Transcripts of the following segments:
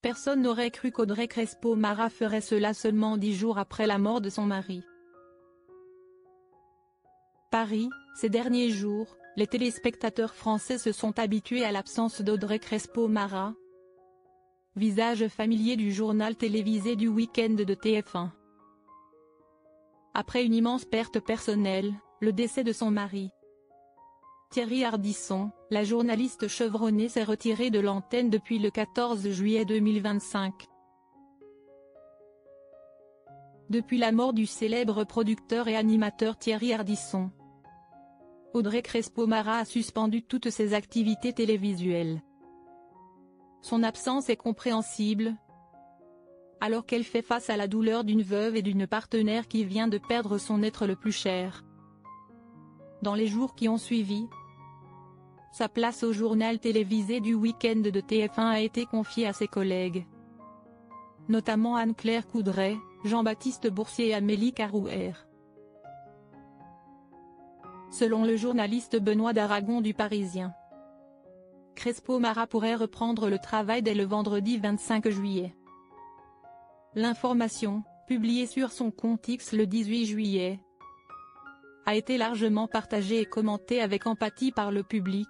Personne n'aurait cru qu'Audrey Crespo-Mara ferait cela seulement 10 jours après la mort de son mari. Paris, ces derniers jours, les téléspectateurs français se sont habitués à l'absence d'Audrey Crespo-Mara, visage familier du journal télévisé du week-end de TF1. Après une immense perte personnelle, le décès de son mari, Thierry Ardisson, la journaliste chevronnée s'est retirée de l'antenne depuis le 14 juillet 2025. Depuis la mort du célèbre producteur et animateur Thierry Ardisson, Audrey Crespo-Mara a suspendu toutes ses activités télévisuelles. Son absence est compréhensible, alors qu'elle fait face à la douleur d'une veuve et d'une partenaire qui vient de perdre son être le plus cher. Dans les jours qui ont suivi, sa place au journal télévisé du week-end de TF1 a été confiée à ses collègues, notamment Anne-Claire Coudray, Jean-Baptiste Boursier et Amélie Carouher. Selon le journaliste Benoît d'Aragon du Parisien, Crespo-Mara pourrait reprendre le travail dès le vendredi 25 juillet. L'information, publiée sur son compte X le 18 juillet, a été largement partagée et commentée avec empathie par le public,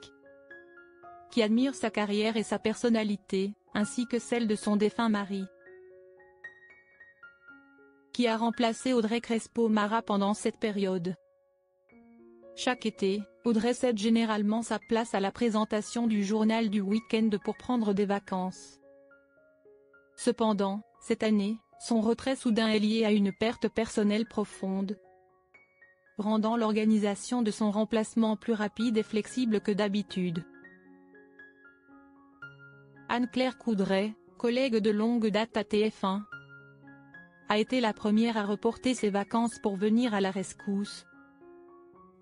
qui admire sa carrière et sa personnalité, ainsi que celle de son défunt mari, qui a remplacé Audrey Crespo-Mara pendant cette période. Chaque été, Audrey cède généralement sa place à la présentation du journal du week-end pour prendre des vacances. Cependant, cette année, son retrait soudain est lié à une perte personnelle profonde, rendant l'organisation de son remplacement plus rapide et flexible que d'habitude. Anne-Claire Coudray, collègue de longue date à TF1, a été la première à reporter ses vacances pour venir à la rescousse,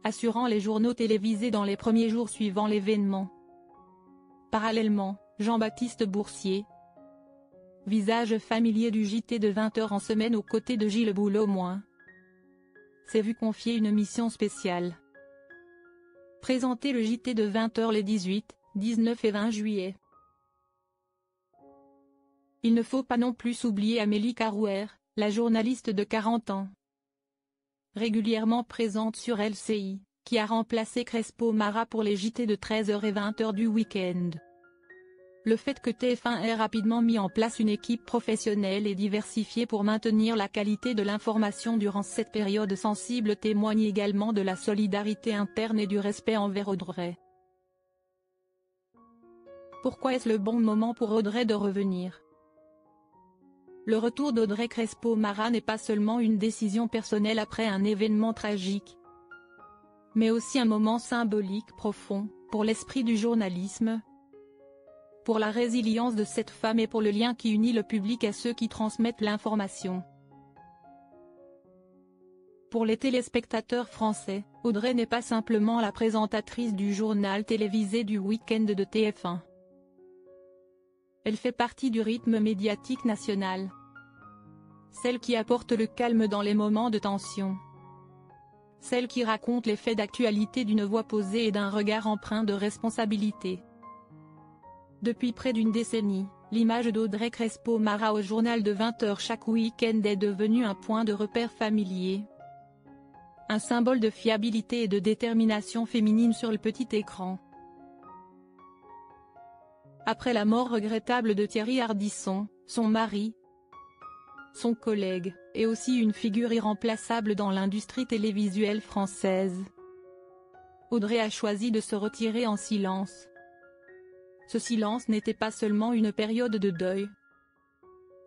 assurant les journaux télévisés dans les premiers jours suivant l'événement. Parallèlement, Jean-Baptiste Boursier, visage familier du JT de 20h en semaine aux côtés de Gilles Boulot-Moins, s'est vu confier une mission spéciale. Présenter le JT de 20h les 18, 19 et 20 juillet. Il ne faut pas non plus oublier Amélie Carouher, la journaliste de 40 ans, régulièrement présente sur LCI, qui a remplacé Crespo-Mara pour les JT de 13h et 20h du week-end. Le fait que TF1 ait rapidement mis en place une équipe professionnelle et diversifiée pour maintenir la qualité de l'information durant cette période sensible témoigne également de la solidarité interne et du respect envers Audrey. Pourquoi est-ce le bon moment pour Audrey de revenir ? Le retour d'Audrey Crespo-Mara n'est pas seulement une décision personnelle après un événement tragique, mais aussi un moment symbolique profond, pour l'esprit du journalisme, pour la résilience de cette femme et pour le lien qui unit le public à ceux qui transmettent l'information. Pour les téléspectateurs français, Audrey n'est pas simplement la présentatrice du journal télévisé du week-end de TF1. Elle fait partie du rythme médiatique national. Celle qui apporte le calme dans les moments de tension. Celle qui raconte les faits d'actualité d'une voix posée et d'un regard empreint de responsabilité. Depuis près d'une décennie, l'image d'Audrey Crespo-Mara au journal de 20h chaque week-end est devenue un point de repère familier. Un symbole de fiabilité et de détermination féminine sur le petit écran. Après la mort regrettable de Thierry Ardisson, son mari, son collègue, et aussi une figure irremplaçable dans l'industrie télévisuelle française, Audrey a choisi de se retirer en silence. Ce silence n'était pas seulement une période de deuil,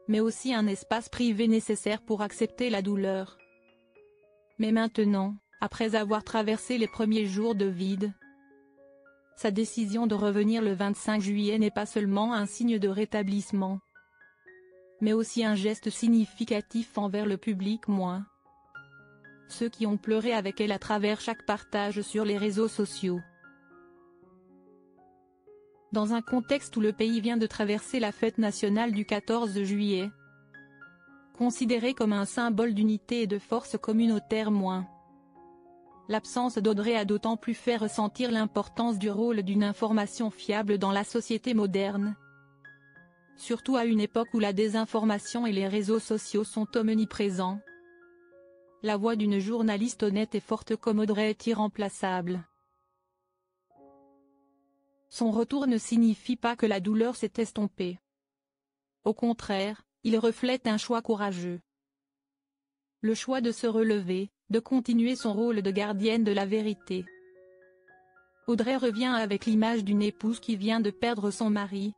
mais aussi un espace privé nécessaire pour accepter la douleur. Mais maintenant, après avoir traversé les premiers jours de vide, sa décision de revenir le 25 juillet n'est pas seulement un signe de rétablissement, mais aussi un geste significatif envers le public moins. Ceux qui ont pleuré avec elle à travers chaque partage sur les réseaux sociaux. Dans un contexte où le pays vient de traverser la fête nationale du 14 juillet, considérée comme un symbole d'unité et de force communautaire moins. L'absence d'Audrey a d'autant plus fait ressentir l'importance du rôle d'une information fiable dans la société moderne. surtout à une époque où la désinformation et les réseaux sociaux sont omniprésents. La voix d'une journaliste honnête et forte comme Audrey est irremplaçable. Son retour ne signifie pas que la douleur s'est estompée. Au contraire, il reflète un choix courageux. Le choix de se relever, de continuer son rôle de gardienne de la vérité. Audrey revient avec l'image d'une épouse qui vient de perdre son mari,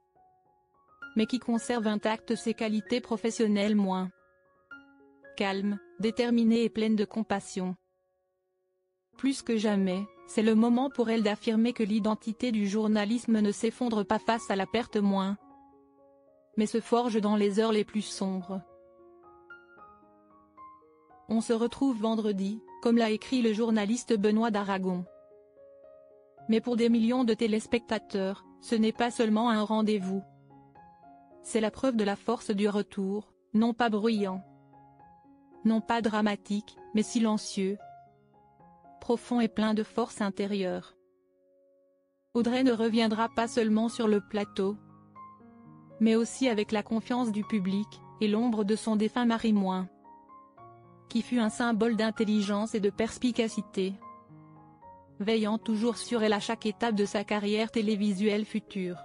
mais qui conserve intactes ses qualités professionnelles moins calme, déterminée et pleine de compassion. Plus que jamais, c'est le moment pour elle d'affirmer que l'identité du journalisme ne s'effondre pas face à la perte moins, mais se forge dans les heures les plus sombres. On se retrouve vendredi, comme l'a écrit le journaliste Benoît d'Aragon. Mais pour des millions de téléspectateurs, ce n'est pas seulement un rendez-vous. C'est la preuve de la force du retour, non pas bruyant, non pas dramatique, mais silencieux, profond et plein de force intérieure. Audrey ne reviendra pas seulement sur le plateau, mais aussi avec la confiance du public, et l'ombre de son défunt mari moins, qui fut un symbole d'intelligence et de perspicacité, veillant toujours sur elle à chaque étape de sa carrière télévisuelle future.